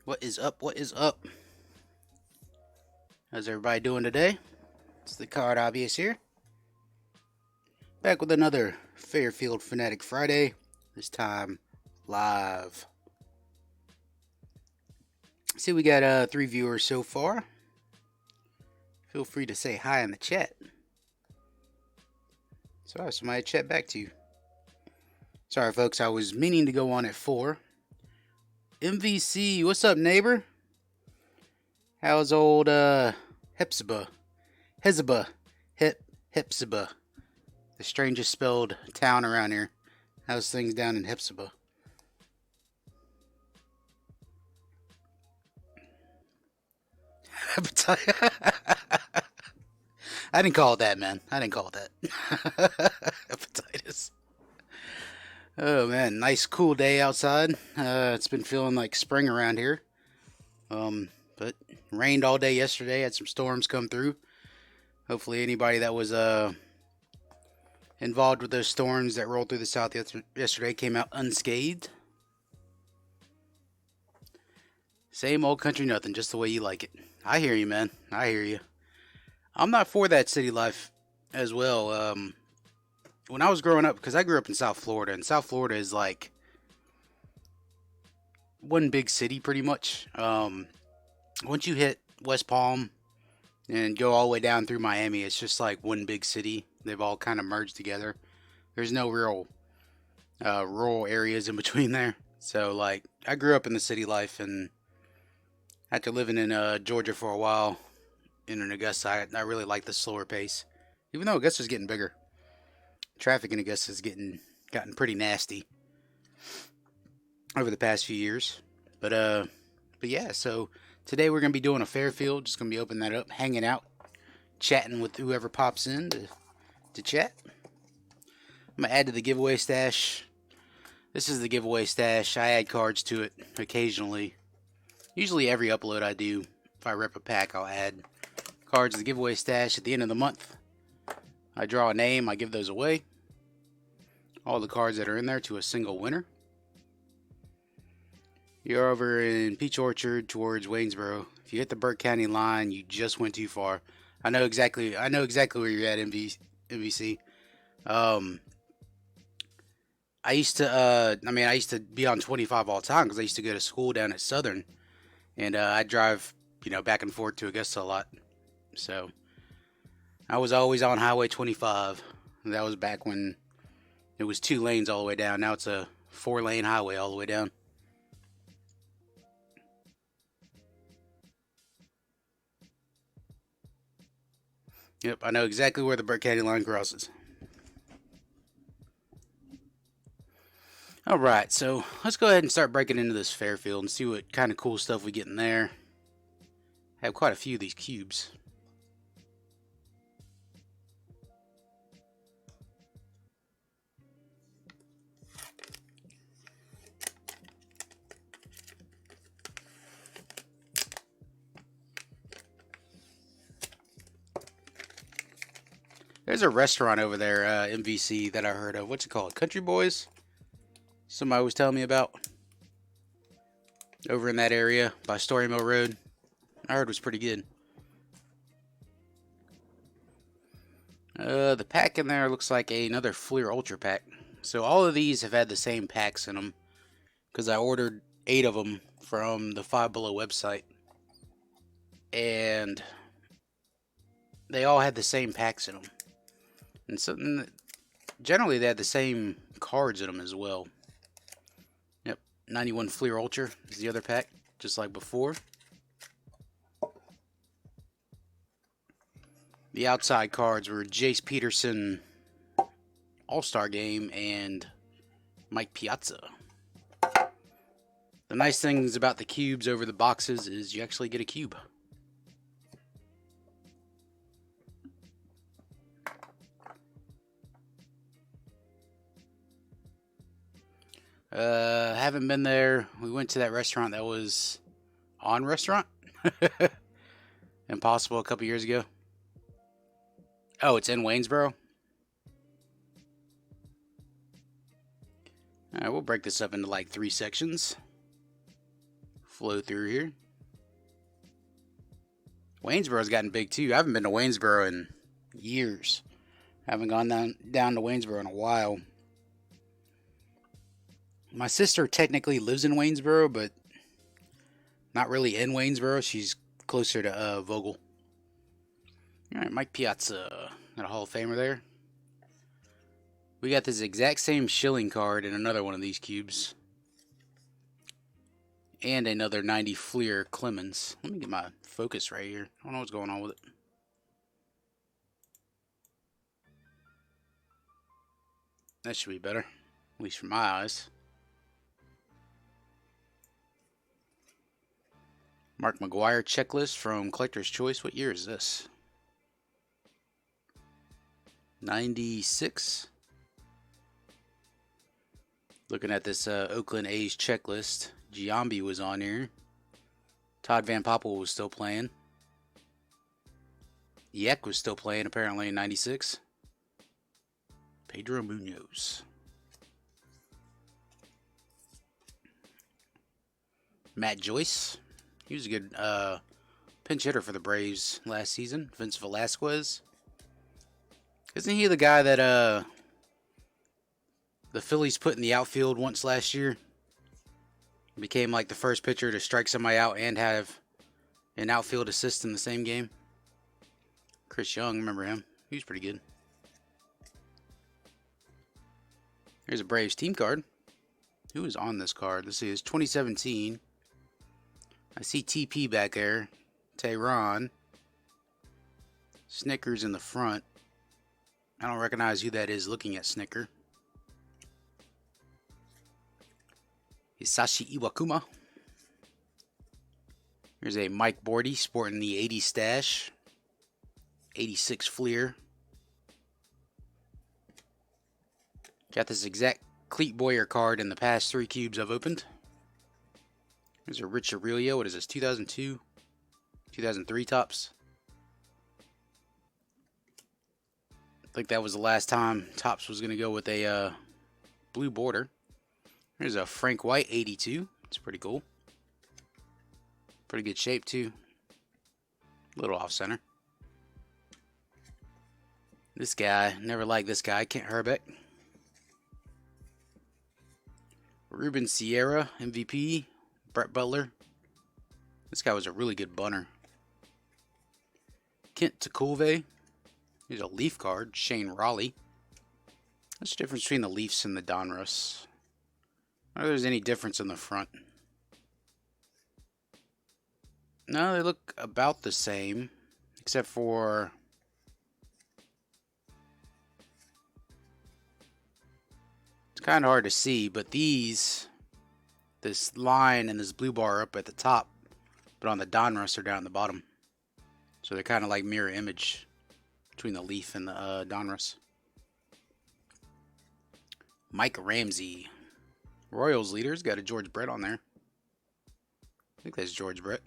What is up? What is up? How's everybody doing today? It's the Card Obvious here. Back with another Fairfield Fanatic Friday. This time live. See, we got 3 viewers so far. Feel free to say hi in the chat. So I have somebody to chat back to you. Sorry, folks, I was meaning to go on at 4. MVC, what's up, neighbor? How's old Hepzibah? Hepzibah. The strangest spelled town around here. How's things down in Hepzibah? I didn't call it that, man. I didn't call it that. Hepatitis. Oh man, nice cool day outside. It's been feeling like spring around here. But rained all day yesterday. Had some storms come through. Hopefully, anybody that was involved with those storms that rolled through the south yesterday came out unscathed. Same old country nothing, just the way you like it. I hear you, man. I hear you. I'm not for that city life as well. When I was growing up, because I grew up in South Florida, and South Florida is like one big city pretty much. Once you hit West Palm and go all the way down through Miami, it's just like one big city. They've all kind of merged together. There's no real rural areas in between there. So, like, I grew up in the city life, and after living in Georgia for a while, in Augusta, I really like the slower pace. Even though Augusta's getting bigger. Traffic in Augusta has gotten pretty nasty over the past few years. But yeah, so today we're going to be doing a Fairfield. Just going to be opening that up, hanging out, chatting with whoever pops in to chat. I'm going to add to the giveaway stash. This is the giveaway stash. I add cards to it occasionally. Usually every upload I do, if I rip a pack, I'll add cards to the giveaway stash at the end of the month. I draw a name, I give those away. All the cards that are in there to a single winner. You're over in Peach Orchard towards Waynesboro. If you hit the Burke County line, you just went too far. I know exactly where you're at, MVC. I used to be on 25 all the time because I used to go to school down at Southern, and I drive, back and forth to Augusta a lot. So I was always on Highway 25. That was back when it was 2 lanes all the way down. Now it's a 4-lane highway all the way down. Yep, I know exactly where the Burke County line crosses. Alright, so let's go ahead and start breaking into this Fairfield and see what kind of cool stuff we get in there. I have quite a few of these cubes. There's a restaurant over there, MVC, that I heard of. What's it called? Country Boys? Somebody was telling me about. Over in that area by Story Mill Road. I heard it was pretty good. The pack in there looks like another Fleer Ultra pack. So all of these have had the same packs in them. Because I ordered 8 of them from the Five Below website. And they all had the same packs in them. And so generally they had the same cards in them as well. Yep, 91 Fleer Ultra is the other pack, just like before. The outside cards were Jace Peterson All-Star Game and Mike Piazza. The nice things about the cubes over the boxes is you actually get a cube. Haven't been there. We went to that restaurant that was on restaurant. Impossible a couple years ago. Oh, it's in Waynesboro? Alright, we'll break this up into like 3 sections. flow through here. Waynesboro's gotten big too. I haven't been to Waynesboro in years. I haven't gone down to Waynesboro in a while. My sister technically lives in Waynesboro, but not really in Waynesboro. She's closer to Vogel. Alright, Mike Piazza. Got a Hall of Famer there. We got this exact same shilling card in another one of these cubes. And another 90 Fleer Clemens. Let me get my focus right here. I don't know what's going on with it. That should be better. At least for my eyes. Mark McGuire checklist from Collector's Choice. What year is this? 96. Looking at this Oakland A's checklist. Giambi was on here. Todd Van Poppel was still playing. Yek was still playing apparently in 96. Pedro Munoz. Matt Joyce. He was a good pinch hitter for the Braves last season. Vince Velasquez. Isn't he the guy that the Phillies put in the outfield once last year? Became like the first pitcher to strike somebody out and have an outfield assist in the same game. Chris Young, remember him? He was pretty good. Here's a Braves team card. Who is on this card? This is 2017. I see TP back there. Tehran. Snickers in the front. I don't recognize who that is looking at Snicker. Hisashi Iwakuma. Here's a Mike Bordy sporting the 80 stash. 86 Fleer. Got this exact Cleat Boyer card in the past 3 cubes I've opened. Here's a Rich Aurelio. What is this? 2002? 2003 tops. I think that was the last time Topps was going to go with a blue border. Here's a Frank White 82. It's pretty cool. Pretty good shape too. A little off center. This guy, never liked this guy, Kent Herbeck. Ruben Sierra, MVP. Brett Butler. This guy was a really good bunter. Kent Tekulve. Here's a Leaf card, Shane Raleigh. What's the difference between the Leafs and the Donruss? I don't know if there's any difference in the front. No, they look about the same, except for it's kind of hard to see, but this line and this blue bar are up at the top, but on the Donruss are down at the bottom. So they're kind of like mirror image between the Leaf and the Donruss. Mike Ramsey. Royals leaders. Got a George Brett on there. I think that's George Brett.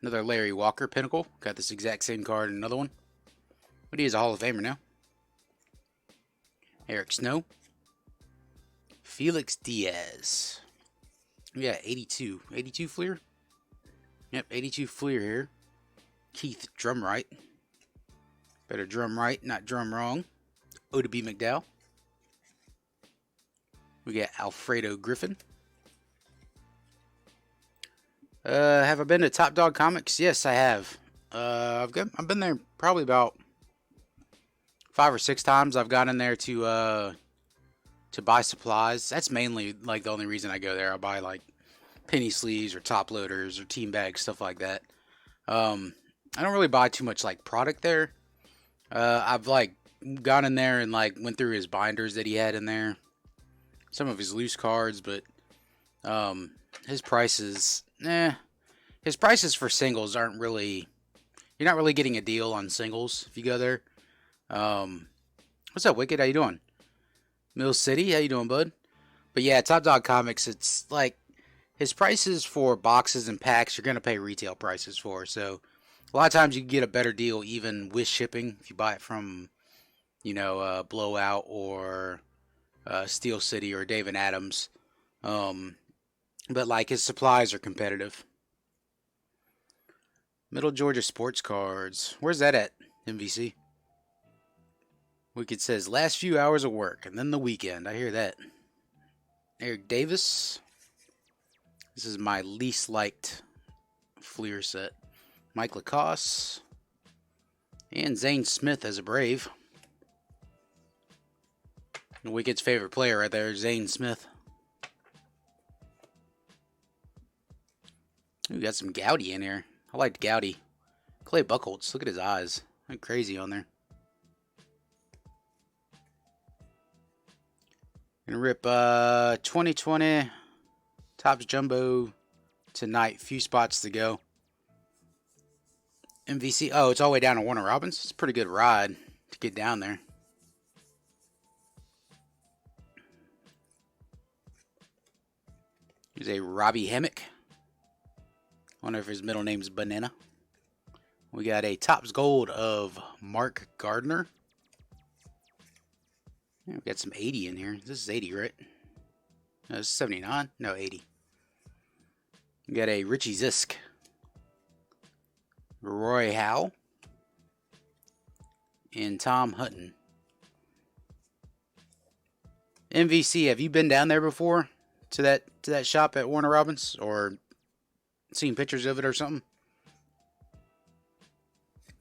Another Larry Walker Pinnacle. Got this exact same card in another one. But he is a Hall of Famer now. Eric Snow. Felix Diaz. Yeah, 82. 82 Fleer? Yep, 82 Fleer here. Keith Drumright. Better drum right, not drum wrong. Oda B. McDowell. We got Alfredo Griffin. Have I been to Top Dog Comics? Yes, I have. I've been there probably about 5 or 6 times. I've gone in there to buy supplies. That's mainly like the only reason I go there. I buy like penny sleeves or top loaders or team bags, stuff like that. I don't really buy too much like product there. I've like gone in there and like went through his binders that he had in there, some of his loose cards, but his prices, his prices for singles aren't really. You're not really getting a deal on singles if you go there. What's up, Wicked? How you doing? Mill City, how you doing, bud? But yeah, Top Dog Comics, it's like his prices for boxes and packs you're gonna pay retail prices for. So a lot of times you can get a better deal even with shipping if you buy it from Blowout or Steel City or David Adams. But like his supplies are competitive. Middle Georgia Sports Cards. Where's that at, MVC? Wicked says last few hours of work and then the weekend. I hear that. Eric Davis. This is my least liked Fleer set. Mike Lacoste. And Zane Smith as a Brave. Wicked's favorite player right there, Zane Smith. We got some Gowdy in here. I liked Gowdy. Clay Buchholz. Look at his eyes. Went crazy on there. Gonna rip 2020 Topps Jumbo tonight. Few spots to go. MVC. Oh, it's all the way down to Warner Robins. It's a pretty good ride to get down there. Here's a Robbie Hemmick. I wonder if his middle name's Banana. We got a Topps Gold of Mark Gardner. Yeah, we got some 80 in here. This is 80, right? No, this is 79. No, 80. We got a Richie Zisk. Roy Howe. And Tom Hutton. MVC, have you been down there before? To that shop at Warner Robins? Or seen pictures of it or something?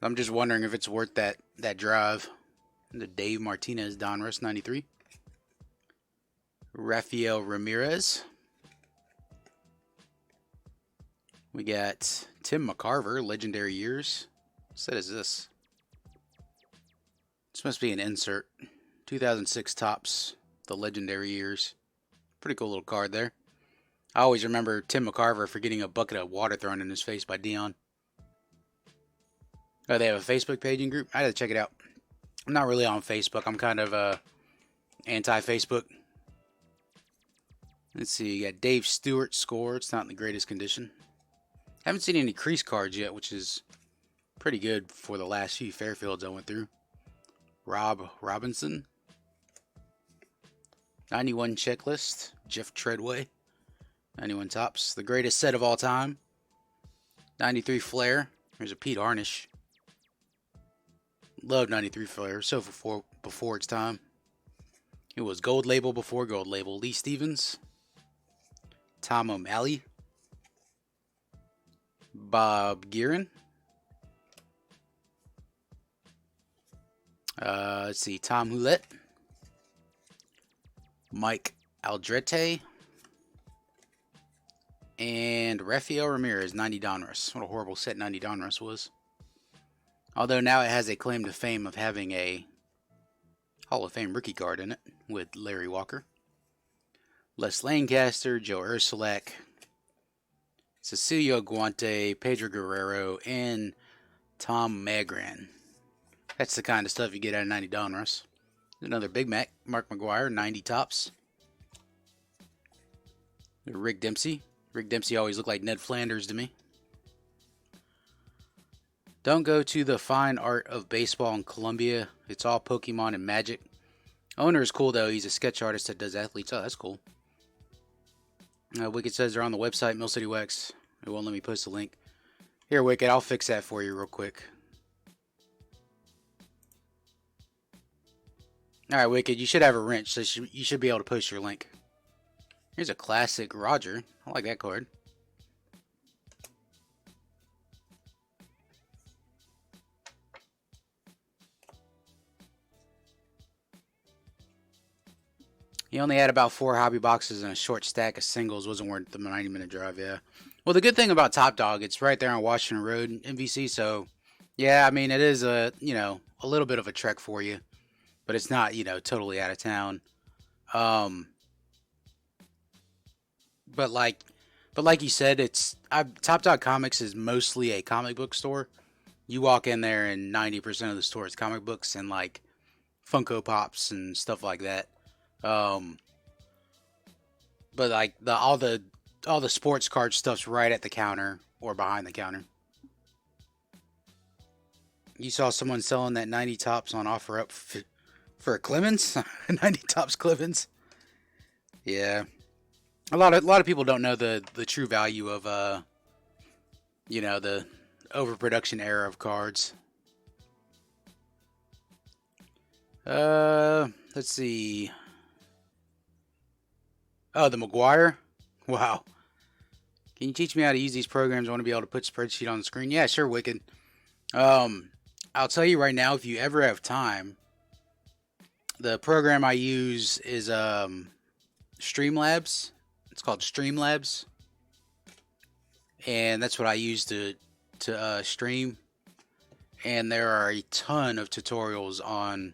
I'm just wondering if it's worth that drive. The Dave Martinez Donruss 93. Rafael Ramirez. We got Tim McCarver, Legendary Years. What set is this? This must be an insert. 2006 Topps, the Legendary Years. Pretty cool little card there. I always remember Tim McCarver for getting a bucket of water thrown in his face by Dion. Oh, they have a Facebook page and group? I gotta check it out. I'm not really on Facebook. I'm kind of anti-Facebook. Let's see. You got Dave Stewart score. It's not in the greatest condition. Haven't seen any crease cards yet, which is pretty good for the last few Fairfields I went through. Rob Robinson. 91 checklist. Jeff Treadway. 91 Topps. The greatest set of all time. 93 Flair. There's a Pete Harnish. Love 93 Flair. So before its time. It was gold label before gold label. Lee Stevens. Tom O'Malley. Bob Gearin. Let's see. Tom Houellette. Mike Aldrete. And Rafael Ramirez, 90 Donruss. What a horrible set 90 Donruss was. Although now it has a claim to fame of having a Hall of Fame rookie card in it with Larry Walker. Les Lancaster, Joe Ursulak, Cecilio Guante, Pedro Guerrero, and Tom Magran. That's the kind of stuff you get out of 90 Donruss. Another Big Mac, Mark McGuire, 90 Topps. Rick Dempsey. Rick Dempsey always looked like Ned Flanders to me. Don't go to the fine art of baseball in Colombia. It's all Pokemon and Magic. Owner is cool, though. He's a sketch artist that does athletes. Oh, that's cool. Wicked says they're on the website, Mill City Wax. It won't let me post a link. Here, Wicked, I'll fix that for you real quick. Alright, Wicked, you should have a wrench, so you should be able to post your link. Here's a classic Roger. I like that card. He only had about 4 hobby boxes and a short stack of singles. Wasn't worth the 90-minute drive, yeah. Well, the good thing about Top Dog, it's right there on Washington Road, MVC, so, yeah, I mean, it is a little bit of a trek for you, but it's not, totally out of town. But like you said, Top Dog Comics is mostly a comic book store. You walk in there and 90% of the store is comic books and like Funko Pops and stuff like that. But like all the sports card stuff's right at the counter or behind the counter. You saw someone selling that 90 Topps on OfferUp For Clemens, 90 tops Clemens. Yeah, a lot of people don't know the true value of you know, the overproduction era of cards. Let's see. Oh, the McGuire. Wow. Can you teach me how to use these programs? I want to be able to put spreadsheet on the screen. Yeah, sure, Wicked. I'll tell you right now, if you ever have time, the program I use is Streamlabs. It's called Streamlabs, and that's what I use to stream. And there are a ton of tutorials on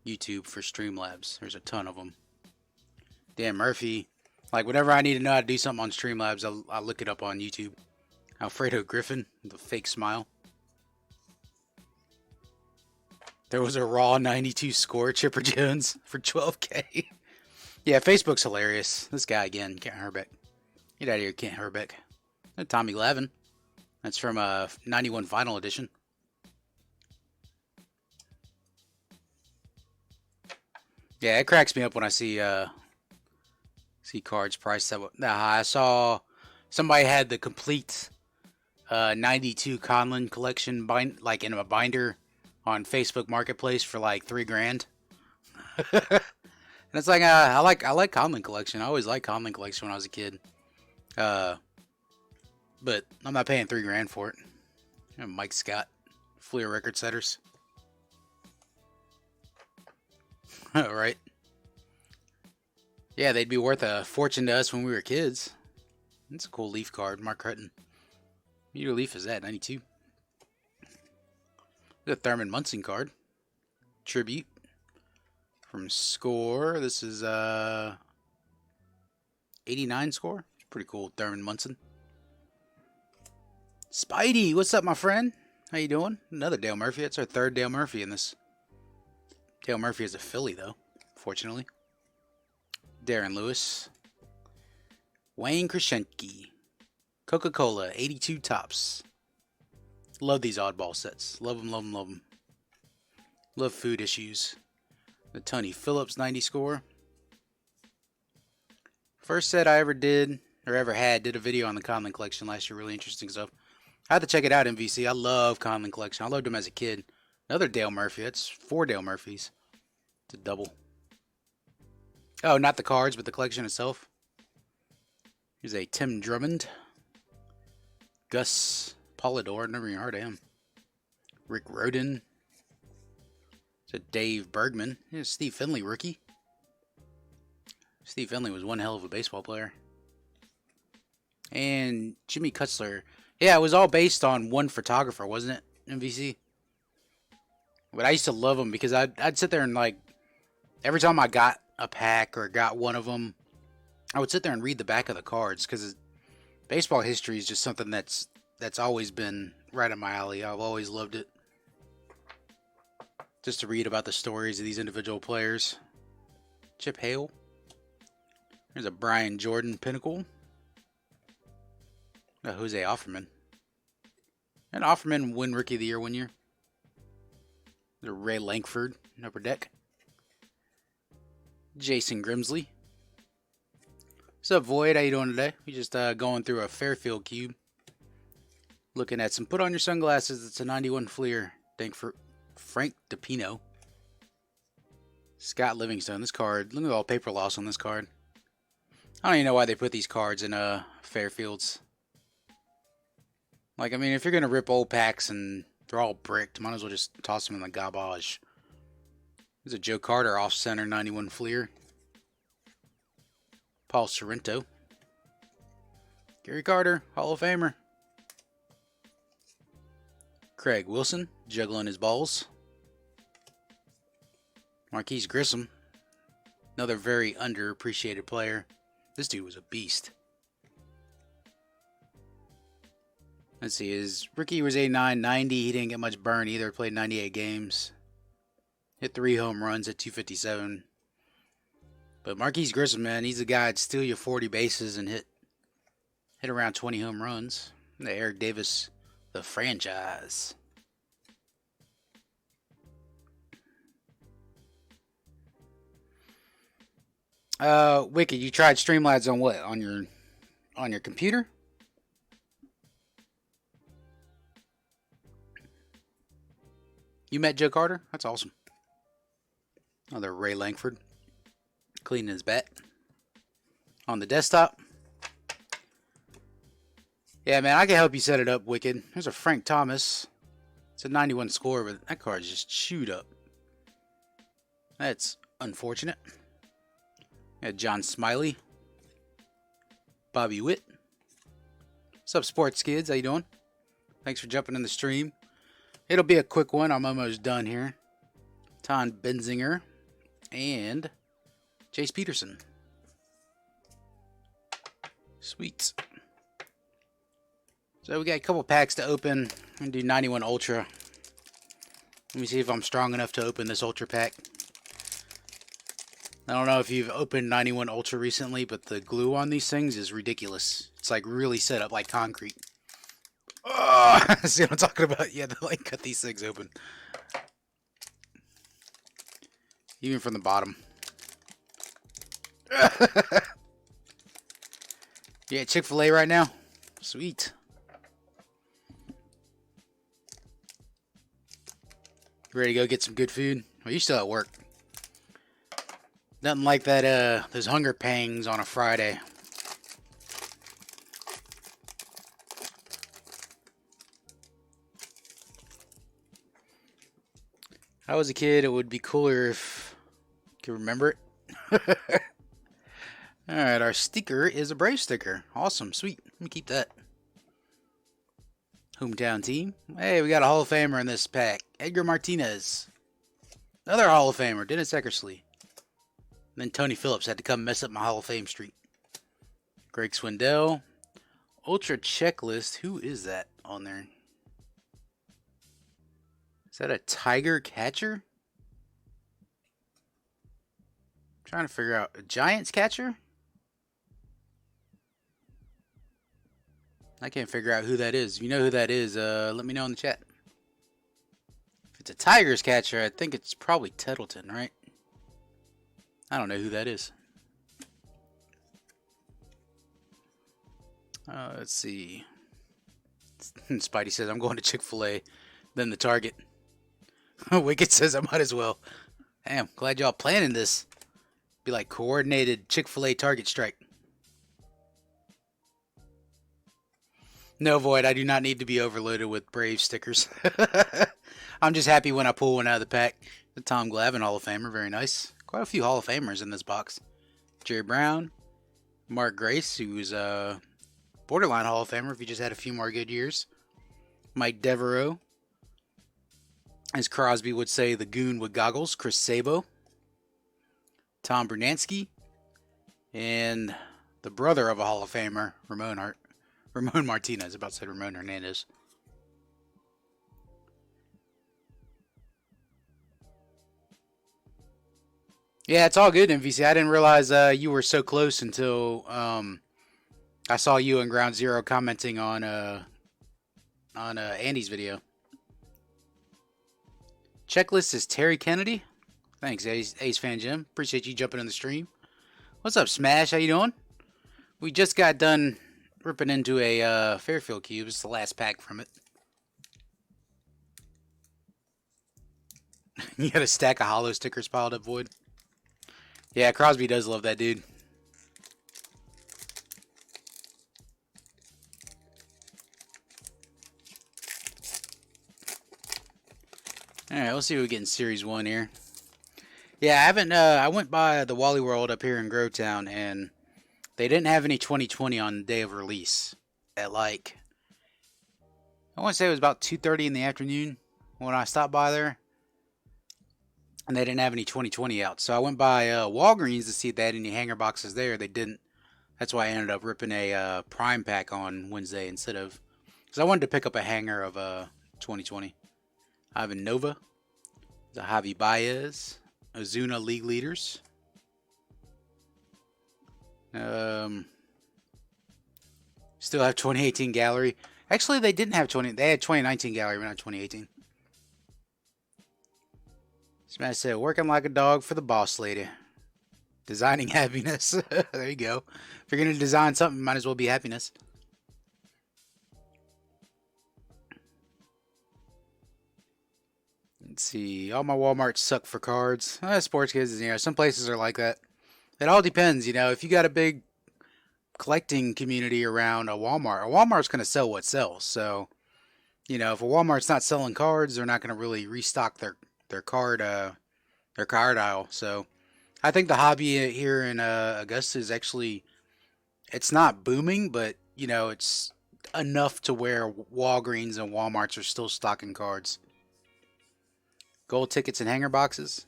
YouTube for Streamlabs. There's a ton of them. Dan Murphy. Like, whenever I need to know how to do something on Streamlabs, I'll look it up on YouTube. Alfredo Griffin, the fake smile. There was a raw 92 score, Chipper Jones, for 12K. Yeah, Facebook's hilarious. This guy again, Kent Herbeck. Get out of here, Kent Herbeck. Tommy Lavin. That's from 91 Final Edition. Yeah, it cracks me up when I see cards priced that high. I saw somebody had the complete 92 Conlon collection like in a binder on Facebook Marketplace for like $3,000. And it's like I like Conlon collection. I always liked Conlon collection when I was a kid. But I'm not paying $3,000 for it. Mike Scott, Fleer record setters. Right. Yeah, they'd be worth a fortune to us when we were kids. That's a cool Leaf card, Mark Hutton. Your Leaf is that 92. The Thurman Munson card. Tribute. From Score. This is 89 Score. Pretty cool, Thurman Munson. Spidey, what's up, my friend? How you doing? Another Dale Murphy. That's our third Dale Murphy in this. Dale Murphy is a Philly, though, fortunately. Darren Lewis. Wayne Krashenke. Coca-Cola, 82 tops. Love these oddball sets. Love them, love them, love them. Love food issues. The Tony Phillips 90 score. First set I ever did, or ever had, did a video on the Conlon collection last year. Really interesting stuff. I had to check it out, MVC. I love Conlon collection. I loved them as a kid. Another Dale Murphy. That's 4 Dale Murphys. It's a double. Oh, not the cards, but the collection itself. Here's a Tim Drummond. Gus Polidor. Never even heard of him. Rick Roden. It's a Dave Bergman. Here's Steve Finley, rookie. Steve Finley was one hell of a baseball player. And Jimmy Kutzler. Yeah, it was all based on one photographer, wasn't it, MVC? But I used to love them because I'd sit there and, like, every time I got a pack or got one of them, I would sit there and read the back of the cards because baseball history is just something that's always been right up my alley. I've always loved it. Just to read about the stories of these individual players. Chip Hale. There's a Brian Jordan Pinnacle. A Jose Offerman. And Offerman win Rookie of the Year one year. The Ray Lankford, upper deck. Jason Grimsley. What's up, Void? How you doing today? We just going through a Fairfield Cube. Looking at some Put On Your Sunglasses. It's a 91 Fleer. Thank for Frank DePino. Scott Livingstone. This card. Look at all paper loss on this card. I don't even know why they put these cards in Fairfields. Like, I mean, if you're going to rip old packs and they're all bricked, might as well just toss them in the garbage. There's a Joe Carter off-center 91 Fleer. Paul Sorrento. Gary Carter, Hall of Famer. Craig Wilson, juggling his balls. Marquise Grissom. Another very underappreciated player. This dude was a beast. Let's see, his rookie was 89, 90. He didn't get much burn either. Played 98 games. Hit 3 home runs at 257. But Marquise Grissom, man, he's a guy that'd steal you 40 bases and hit around 20 home runs. The Eric Davis, the franchise. Wicked, you tried Streamlabs on what? On your computer? You met Joe Carter? That's awesome. Another Ray Langford. Cleaning his bat. On the desktop. Yeah, man, I can help you set it up, Wicked. There's a Frank Thomas. It's a 91 score, but that card's just chewed up. That's unfortunate. Got John Smiley. Bobby Witt. What's up, sports kids? How you doing? Thanks for jumping in the stream. It'll be a quick one. I'm almost done here. Ton Benzinger. And Jace Peterson. Sweet. So we got a couple packs to open. I'm going to do 91 Ultra. Let me see if I'm strong enough to open this Ultra pack. I don't know if you've opened 91 Ultra recently, but the glue on these things is ridiculous. It's like really set up like concrete. Oh, see what I'm talking about? Yeah, they like cut these things open. Even from the bottom. Yeah, Chick-fil-A right now. Sweet. Ready to go get some good food? Well, you still at work. Nothing like that, those hunger pangs on a Friday. I was a kid, it would be cooler if I could remember it. Alright, our sticker is a Brave sticker. Awesome, sweet. Let me keep that. Hometown team. Hey, we got a Hall of Famer in this pack. Edgar Martinez. Another Hall of Famer, Dennis Eckersley. And then Tony Phillips had to come mess up my Hall of Fame streak. Greg Swindell. Ultra Checklist. Who is that on there? Is that a Tiger catcher? I'm trying to figure out. A Giants catcher? I can't figure out who that is. If you know who that is, let me know in the chat. If it's a Tigers catcher, I think it's probably Tettleton, right? I don't know who that is. Let's see. Spidey says, I'm going to Chick-fil-A, then the Target. Wicked says, I might as well. Damn, glad y'all planning this. Be like coordinated Chick-fil-A Target strike. No, Void, I do not need to be overloaded with Brave stickers. I'm just happy when I pull one out of the pack. The Tom Glavine Hall of Famer, very nice. Quite a few Hall of Famers in this box. Jerry Brown, Mark Grace, who's a borderline Hall of Famer if he just had a few more good years. Mike Devereaux. As Crosby would say, the goon with goggles, Chris Sabo. Tom Brunansky. And the brother of a Hall of Famer, Ramon Martinez. About to say Ramon Hernandez. Yeah, it's all good, MVC. I didn't realize you were so close until I saw you and Ground Zero commenting on Andy's video. Checklist is Terry Kennedy. Thanks, Ace Fan Jim. Appreciate you jumping in the stream. What's up, Smash? How you doing? We just got done ripping into a Fairfield Cube. It's the last pack from it. You got a stack of hollow stickers piled up, Void. Yeah, Crosby does love that dude. Alright, let's see what we get in Series 1 here. Yeah, I haven't, I went by the Wally World up here in Grovetown, and they didn't have any 2020 on the day of release. At like, I want to say it was about 2:30 in the afternoon when I stopped by there. And they didn't have any 2020 out. So I went by Walgreens to see if they had any hanger boxes there. They didn't. That's why I ended up ripping a Prime pack on Wednesday instead of... Because I wanted to pick up a hanger of 2020. Ivan Nova. The Javi Baez. Ozuna League Leaders. Still have 2018 Gallery. Actually, they didn't have 20... They had 2019 Gallery, but not 2018. Smash said, working like a dog for the boss lady. Designing happiness. There you go. If you're gonna design something, might as well be happiness. Let's see. All my Walmarts suck for cards. Sports kids, some places are like that. It all depends, if you got a big collecting community around a Walmart's going to sell what sells. So, if a Walmart's not selling cards, they're not going to really restock their card aisle. So, I think the hobby here in Augusta is actually, it's not booming, but it's enough to where Walgreens and Walmarts are still stocking cards. Gold tickets and hanger boxes.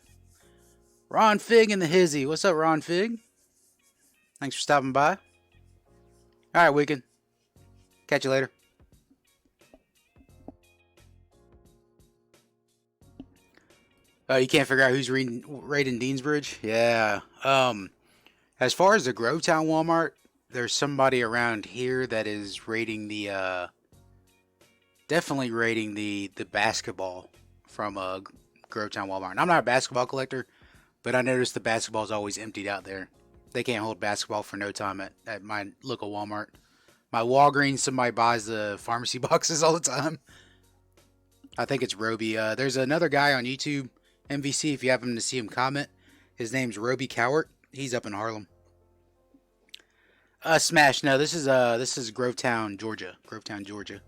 Ron Fig and the Hizzy. What's up, Ron Fig? Thanks for stopping by. All right, Wicked. Catch you later. You can't figure out who's raiding Deansbridge? Yeah. As far as the Grovetown Walmart, there's somebody around here that is raiding definitely raiding the basketball from Grovetown Walmart. And I'm not a basketball collector, but I noticed the basketball is always emptied out there. They can't hold basketball for no time at my local Walmart. My Walgreens, somebody buys the pharmacy boxes all the time. I think it's Roby. There's another guy on YouTube, MVC, if you happen to see him comment. His name's Roby Cowart. He's up in Harlem. Smash. No, this is Grovetown, Georgia. Grovetown, Georgia.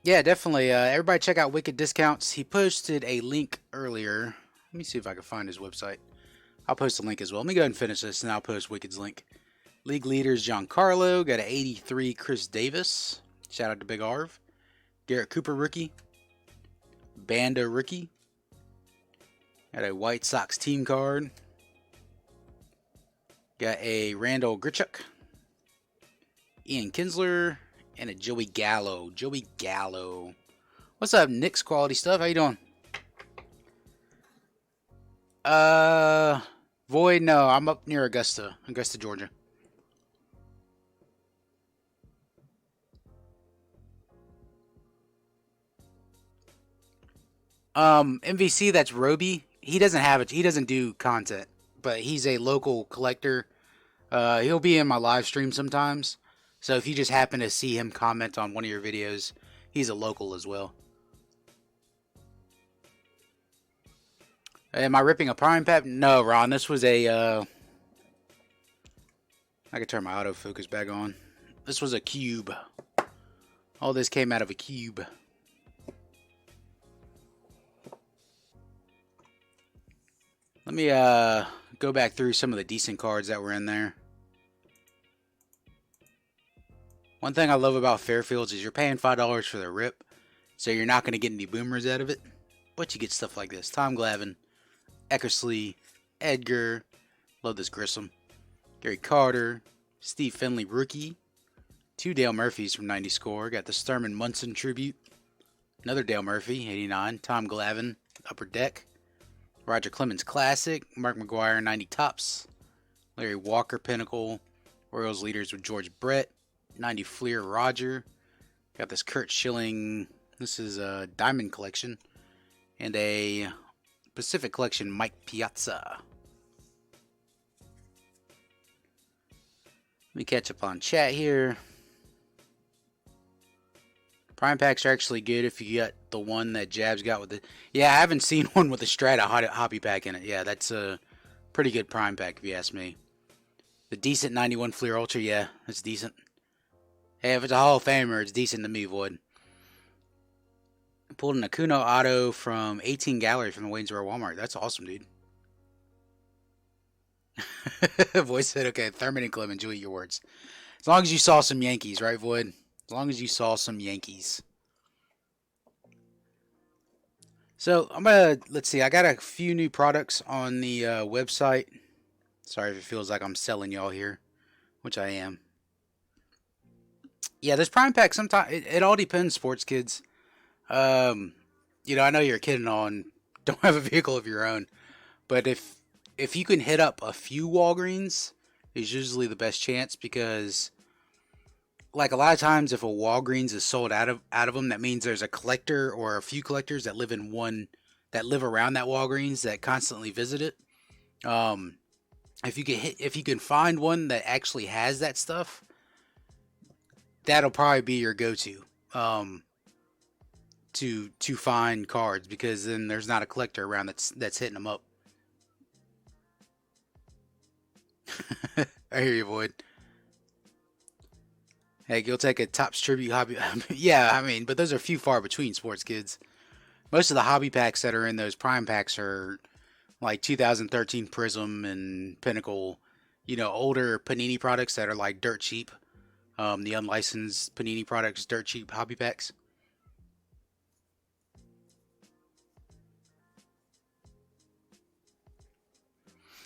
Yeah, definitely. Everybody check out Wicked Discounts. He posted a link earlier. Let me see if I can find his website. I'll post a link as well. Let me go ahead and finish this, and I'll post Wicked's link. League leaders, Giancarlo. Got an 83, Chris Davis. Shout out to Big Arv. Garrett Cooper, rookie. Banda, rookie. Got a White Sox team card. Got a Randall Grichuk. Ian Kinsler. And a Joey Gallo. Joey Gallo. What's up, Nick's Quality Stuff? How you doing? Void, no. I'm up near Augusta, Georgia. MVC, that's Roby. He doesn't do content, but he's a local collector. He'll be in my live stream sometimes. So if you just happen to see him comment on one of your videos, he's a local as well. Am I ripping a prime pack? No, Ron. This was a... I can turn my autofocus back on. This was a cube. All this came out of a cube. Let me go back through some of the decent cards that were in there. One thing I love about Fairfields is you're paying $5 for the rip, so you're not going to get any boomers out of it. But you get stuff like this. Tom Glavine, Eckersley, Edgar, love this Grissom, Gary Carter, Steve Finley, rookie, 2 Dale Murphys from 90 score. Got the Sturman Munson tribute, another Dale Murphy, 89, Tom Glavine, upper deck, Roger Clemens classic, Mark McGuire, 90 tops, Larry Walker pinnacle, Orioles leaders with George Brett, 90 Fleer Roger. Got this Kurt Schilling. This is a Diamond Collection. And a Pacific Collection Mike Piazza. Let me catch up on chat here. Prime packs are actually good if you got the one that Jabs got with it. Yeah, I haven't seen one with a Strata Hobby Pack in it. Yeah, that's a pretty good prime pack if you ask me. The decent 91 Fleer Ultra, yeah, that's decent. Hey, if it's a Hall of Famer, it's decent to me, Void. Pulled an Acuna auto from 18 Gallery from the Waynesboro Walmart. That's awesome, dude. Void said, okay, Thurman and Clem, enjoy your words. As long as you saw some Yankees, right, Void? As long as you saw some Yankees. So, let's see, I got a few new products on the website. Sorry if it feels like I'm selling y'all here, which I am. Yeah, this prime pack, sometimes it all depends, sports kids. I know you're a kid and all and don't have a vehicle of your own, but if you can hit up a few Walgreens, is usually the best chance, because like a lot of times if a Walgreens is sold out of them, that means there's a collector or a few collectors that live around that Walgreens that constantly visit it. Um, if you can find one that actually has that stuff, that'll probably be your go-to to find cards, because then there's not a collector around that's hitting them up. I hear you, Void. Hey, you'll take a Topps Tribute hobby. Yeah, I mean, but those are few far between, sports kids. Most of the hobby packs that are in those prime packs are like 2013 Prism and Pinnacle, older Panini products that are like dirt cheap. The unlicensed Panini products, dirt cheap hobby packs.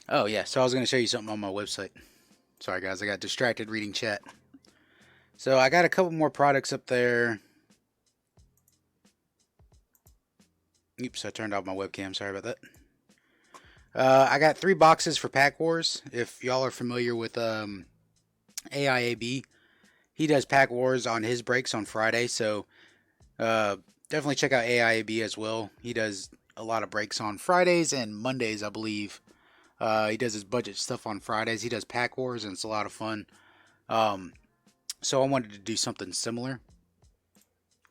Oh yeah, so I was going to show you something on my website. Sorry guys, I got distracted reading chat. So I got a couple more products up there. Oops, I turned off my webcam. Sorry about that. I got 3 boxes for Pack Wars. If y'all are familiar with AIAB, he does Pack Wars on his breaks on Friday. So definitely check out AIAB as well. He does a lot of breaks on Fridays and Mondays, I believe. He does his budget stuff on Fridays. He does Pack Wars, and it's a lot of fun. So I wanted to do something similar.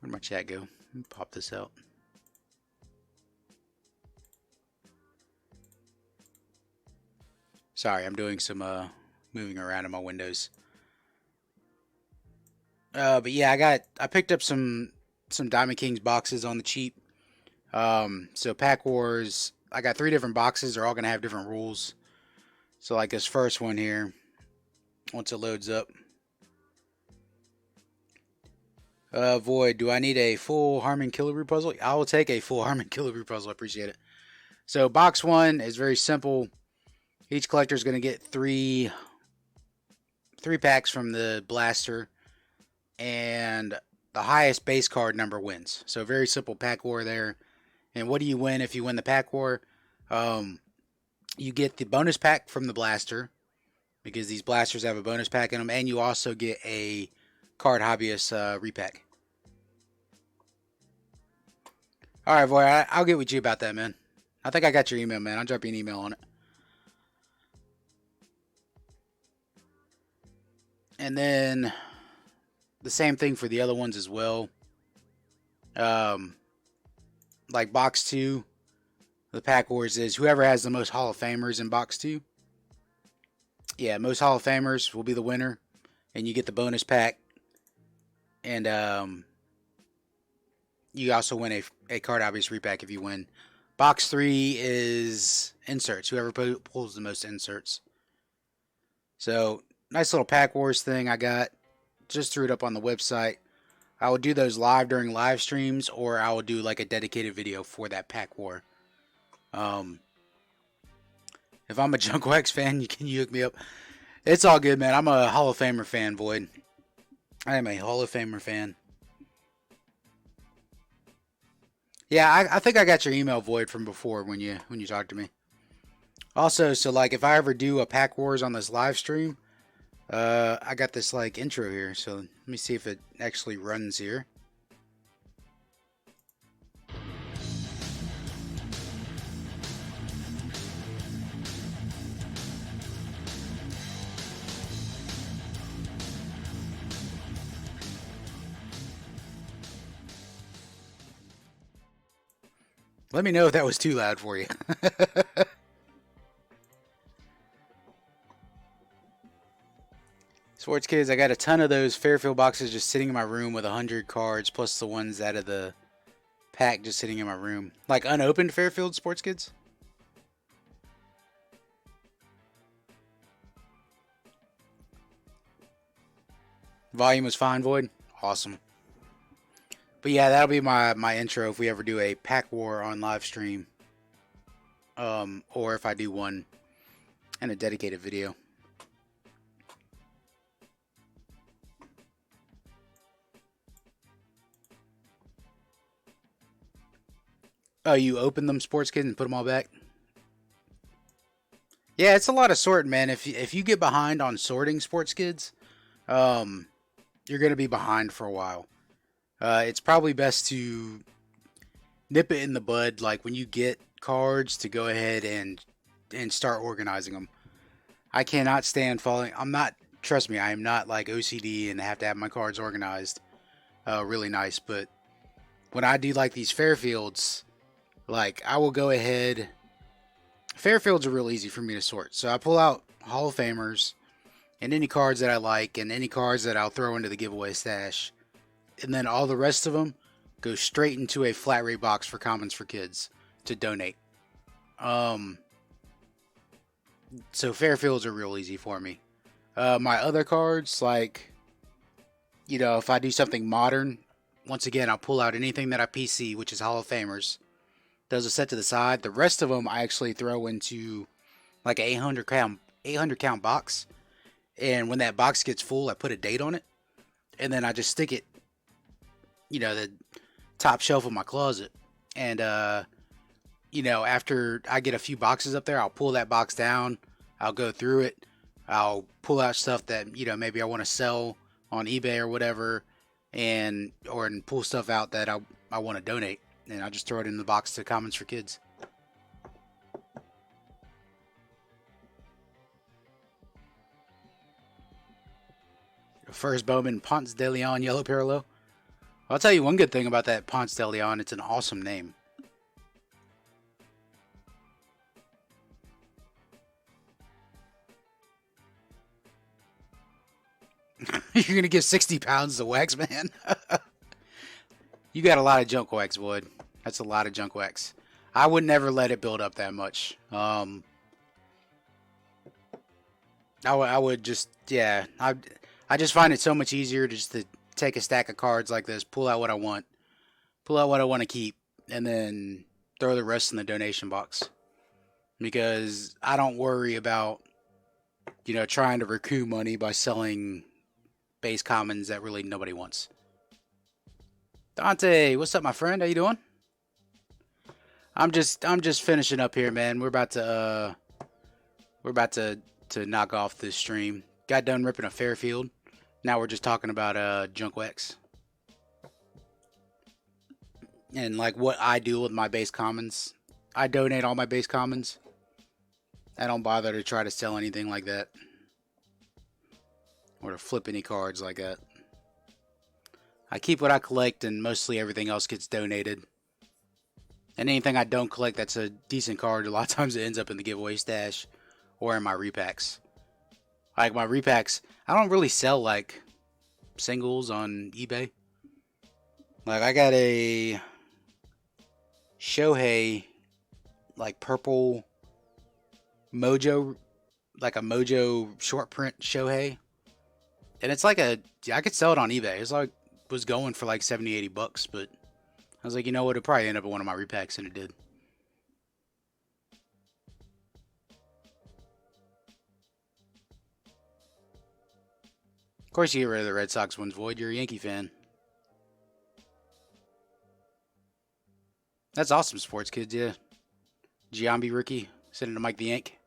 Where'd my chat go? Let me pop this out. Sorry, I'm doing some moving around in my windows. But yeah, I picked up some Diamond Kings boxes on the cheap. So Pack Wars, I got 3 different boxes. They're all gonna have different rules. So like this first one here, once it loads up. Void, do I need a full Harmon Killabrew puzzle? I will take a full Harmon Killabrew puzzle. I appreciate it. So box 1 is very simple. Each collector is going to get three packs from the blaster, and the highest base card number wins. So very simple pack war there. And what do you win if you win the pack war? You get the bonus pack from the blaster, because these blasters have a bonus pack in them, and you also get a card hobbyist repack. All right, boy, I'll get with you about that, man. I think I got your email, man. I'll drop you an email on it. And then the same thing for the other ones as well. Like box 2, the Pack Wars is whoever has the most Hall of Famers in box 2. Yeah, most Hall of Famers will be the winner, and you get the bonus pack. And you also win a card obvious repack if you win. Box 3 is inserts. Whoever pulls the most inserts. So nice little Pack Wars thing I got. Just threw it up on the website. I will do those live during live streams, or I will do like a dedicated video for that Pack War. If I'm a Junk Wax fan, can you hook me up? It's all good, man. I'm a Hall of Famer fan, Void. I am a Hall of Famer fan. Yeah, I think I got your email, Void, from before when you talked to me. Also, so like if I ever do a Pack Wars on this live stream, I got this like intro here, so let me see if it actually runs here. Let me know if that was too loud for you. Sports Kids, I got a ton of those Fairfield boxes just sitting in my room with 100 cards, plus the ones out of the pack just sitting in my room. Like unopened Fairfield, Sports Kids? Volume was fine, Void? Awesome. But yeah, that'll be my intro if we ever do a Pack War on live stream. Or if I do one in a dedicated video. Oh, you open them, Sports Kids, and put them all back? Yeah, it's a lot of sorting, man. If you get behind on sorting, Sports Kids, you're going to be behind for a while. It's probably best to nip it in the bud, like when you get cards, to go ahead and start organizing them. I cannot stand falling. I'm not. Trust me, I am not like OCD and have to have my cards organized really nice. But when I do like these Fairfields, like I will go ahead. Fairfields are real easy for me to sort. So I pull out Hall of Famers and any cards that I like and any cards that I'll throw into the giveaway stash. And then all the rest of them go straight into a flat rate box for Commons for Kids to donate. So Fairfields are real easy for me. My other cards, like, if I do something modern, once again, I'll pull out anything that I PC, which is Hall of Famers. Those are set to the side. The rest of them I actually throw into like an 800 count box. And when that box gets full, I put a date on it. And then I just stick it, the top shelf of my closet. And, after I get a few boxes up there, I'll pull that box down. I'll go through it. I'll pull out stuff that, maybe I want to sell on eBay or whatever. And pull stuff out that I want to donate. And I'll just throw it in the box to Commons for Kids. First Bowman, Ponce de Leon, Yellow Parallel. I'll tell you one good thing about that Ponce de Leon. It's an awesome name. You're going to give 60 pounds to wax, man? You got a lot of junk wax, Wood. That's a lot of junk wax. I would never let it build up that much. I would just, yeah. I just find it so much easier just to take a stack of cards like this, pull out what I want to keep, and then throw the rest in the donation box. Because I don't worry about, trying to recoup money by selling base commons that really nobody wants. Dante, what's up, my friend? How you doing? I'm just finishing up here, man. We're about to knock off this stream. Got done ripping a Fairfield. Now we're just talking about junk wax. And like what I do with my base commons. I donate all my base commons. I don't bother to try to sell anything like that. Or to flip any cards like that. I keep what I collect and mostly everything else gets donated. And anything I don't collect that's a decent card, a lot of times it ends up in the giveaway stash or in my repacks. Like my repacks, I don't really sell like singles on eBay. Like I got a Shohei like purple Mojo, like a Mojo short print Shohei. And it's like I could sell it on eBay. It's like was going for like 70-80 bucks, but I was like, you know what, it'll probably end up in one of my repacks, and it did. Of course you get rid of the Red Sox ones, Void. You're a Yankee fan. That's awesome, sports kids, yeah. Giambi rookie, sending to Mike the Yank.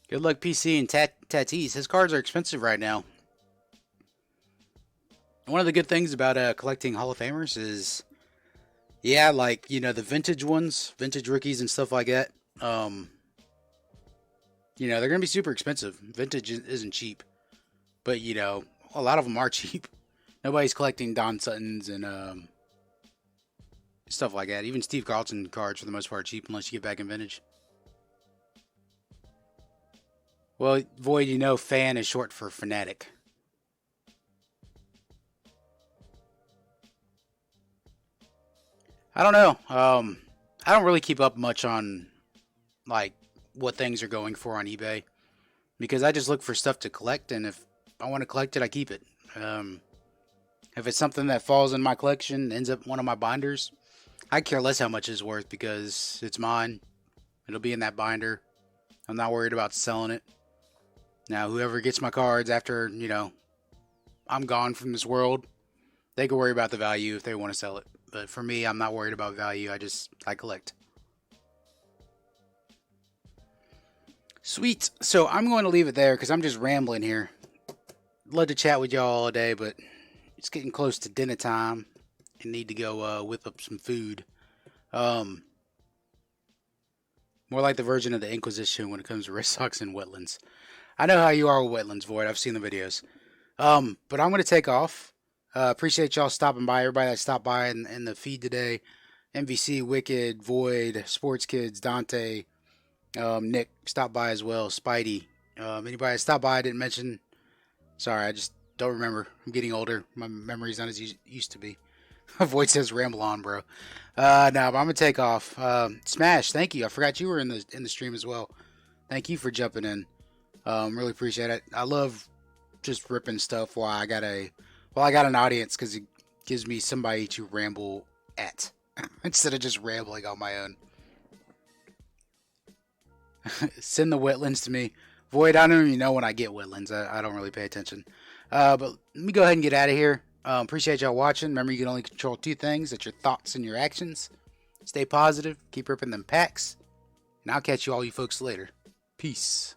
Good luck, PC and Tatis. His cards are expensive right now. One of the good things about collecting Hall of Famers is, yeah, like, the vintage ones, vintage rookies and stuff like that. They're going to be super expensive. Vintage isn't cheap. But, a lot of them are cheap. Nobody's collecting Don Suttons and stuff like that. Even Steve Carlton cards, for the most part, are cheap unless you get back in vintage. Well, Void, fan is short for Fanatic. I don't know. I don't really keep up much on, like, what things are going for on eBay. Because I just look for stuff to collect, and if I want to collect it, I keep it. If it's something that falls in my collection, ends up in one of my binders, I care less how much it's worth because it's mine. It'll be in that binder. I'm not worried about selling it. Now, whoever gets my cards after, I'm gone from this world, they can worry about the value if they want to sell it. But for me, I'm not worried about value. I collect. Sweet. So I'm going to leave it there because I'm just rambling here. Love to chat with y'all all day, but it's getting close to dinner time and need to go whip up some food. Um, More like the version of the Inquisition when it comes to Red Sox and wetlands. I know how you are with wetlands, Void. I've seen the videos. But I'm going to take off. Appreciate y'all stopping by. Everybody that stopped by in the feed today. MVC, Wicked, Void, Sports Kids, Dante, Nick stopped by as well. Spidey. Anybody that stopped by I didn't mention. Sorry, I just don't remember. I'm getting older. My memory's not as used to be. Void says ramble on, bro. No, but I'm gonna take off. Smash, thank you. I forgot you were in the stream as well. Thank you for jumping in. Really appreciate it. I love just ripping stuff while I got an audience because it gives me somebody to ramble at instead of just rambling on my own. Send the wetlands to me. Void, I don't even know when I get wetlands. I don't really pay attention. But let me go ahead and get out of here. Appreciate y'all watching. Remember, you can only control two things. That's your thoughts and your actions. Stay positive. Keep ripping them packs. And I'll catch you all you folks later. Peace.